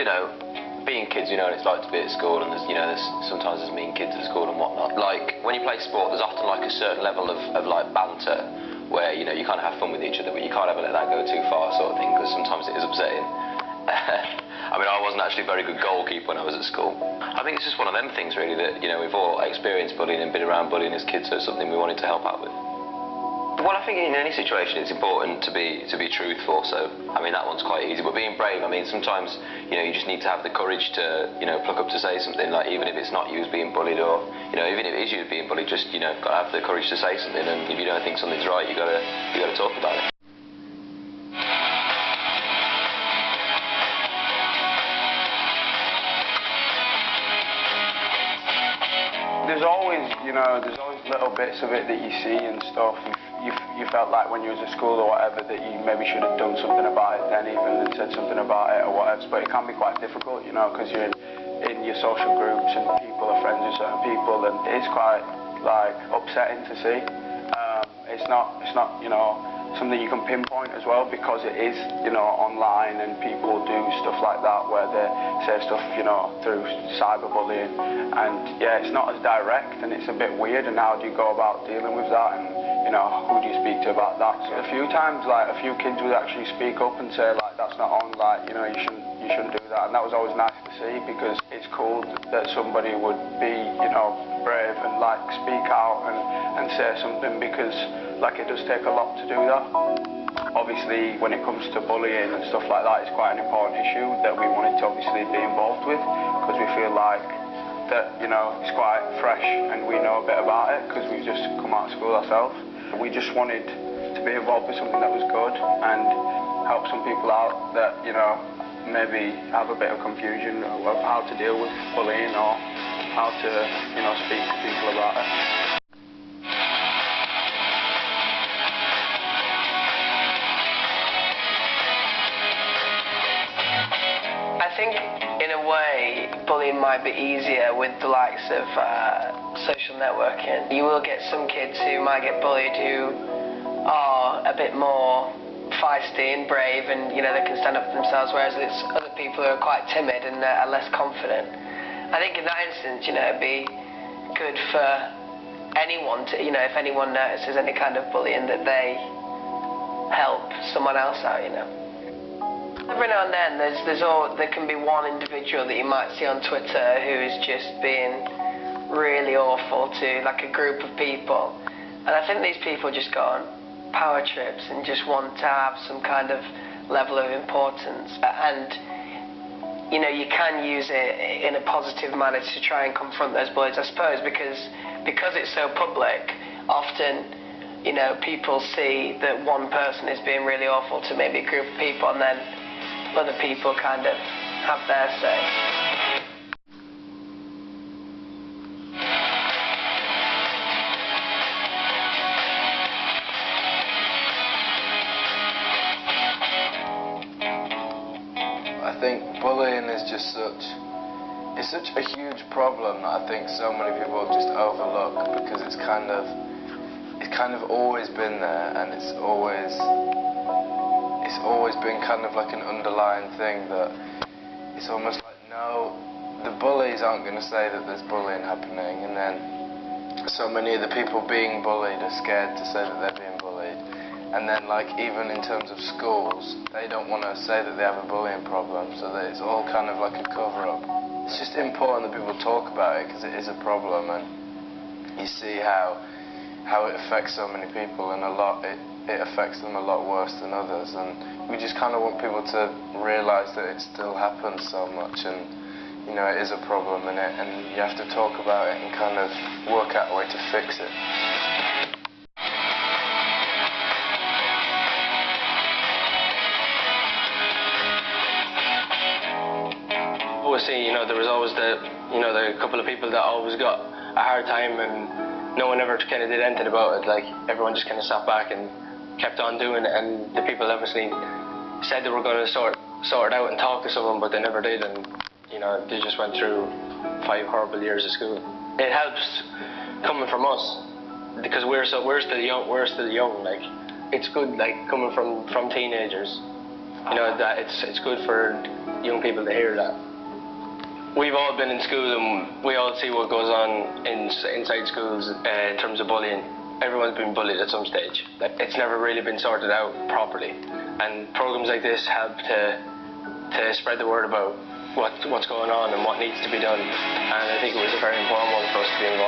you know, being kids, you know, and it's like to be at school, and there's, you know, sometimes there's mean kids at school and whatnot. Like, when you play sport, there's often like a certain level of like banter, where, you know, you kind of have fun with each other, but you can't ever let that go too far, sort of thing, because sometimes it is upsetting. I mean, I wasn't actually a very good goalkeeper when I was at school. I think it's just one of them things, really, that, you know, we've all experienced bullying and been around bullying as kids, so it's something we wanted to help out with. Well, I think in any situation it's important to be truthful, so, I mean, that one's quite easy. But being brave, I mean, sometimes, you know, you just need to have the courage to, you know, pluck up to say something, like, even if it's not you who's being bullied, or, you know, even if it is you who's being bullied, just, you know, got to have the courage to say something, and if you don't think something's right, you got to talk about it. There's always, you know, little bits of it that you see and stuff. You felt like when you was at school or whatever that you maybe should have done something about it then, even, and said something about it or whatever. But it can be quite difficult, you know, because you're in your social groups and people are friends with certain people, and it is quite, like, upsetting to see. It's not, you know, something you can pinpoint as well, because it is, you know, online, and people do stuff like that where they say stuff, you know, through cyberbullying, and yeah, it's not as direct, and it's a bit weird. And how do you go about dealing with that, and, you know, who do you speak to about that? So a few times, like, a few kids would actually speak up and say, like, that's not on, like, you know, you shouldn't do that, and that was always nice to see, because it's cool that somebody would be, you know, brave and, like, speak out and say something, because, like, it does take a lot to do that. Obviously, when it comes to bullying and stuff like that, it's quite an important issue that we wanted to obviously be involved with, because we feel like that, you know, it's quite fresh and we know a bit about it because we've just come out of school ourselves. We just wanted to be involved with something that was good and help some people out that, you know, maybe have a bit of confusion of how to deal with bullying, or how to, you know, speak to people about it. I think, in a way, bullying might be easier with the likes of social networking. You will get some kids who might get bullied who are a bit more feisty and brave, and, you know, they can stand up for themselves, whereas it's other people who are quite timid and are less confident. I think in that instance, you know, it'd be good for anyone to, you know, if anyone notices any kind of bullying, that they help someone else out, you know. Every now and then there can be one individual that you might see on Twitter who is just being really awful to, like, a group of people. And I think these people just go on power trips and just want to have some kind of level of importance. And, you know, you can use it in a positive manner to try and confront those bullies, I suppose, because it's so public. Often, you know, people see that one person is being really awful to maybe a group of people, and then other people kind of have their say. I think bullying is just such a huge problem that I think so many people just overlook, because it's kind of always been there, and it's always been kind of like an underlying thing, that it's almost like, no, the bullies aren't going to say that there's bullying happening, and then so many of the people being bullied are scared to say that they're being bullied. And then, like, even in terms of schools, they don't want to say that they have a bullying problem, so that it's all kind of like a cover-up. It's just important that people talk about it, because it is a problem, and you see how it affects so many people, and it affects them a lot worse than others, and we just kind of want people to realise that it still happens so much, and, you know, it is a problem, and you have to talk about it and kind of work out a way to fix it. You know, there was always the couple of people that always got a hard time, and no one ever kind of did anything about it. Like, everyone just kind of sat back and kept on doing it, and the people obviously said they were going to sort it out and talk to someone, but they never did, and, you know, they just went through 5 horrible years of school. It helps coming from us, because we're still young. Like, it's good, like, coming from teenagers. you know, that it's good for young people to hear that. We've all been in school and we all see what goes on inside schools in terms of bullying. Everyone's been bullied at some stage. It's never really been sorted out properly, and programs like this help to spread the word about what's going on and what needs to be done. And I think it was a very important one for us to be involved.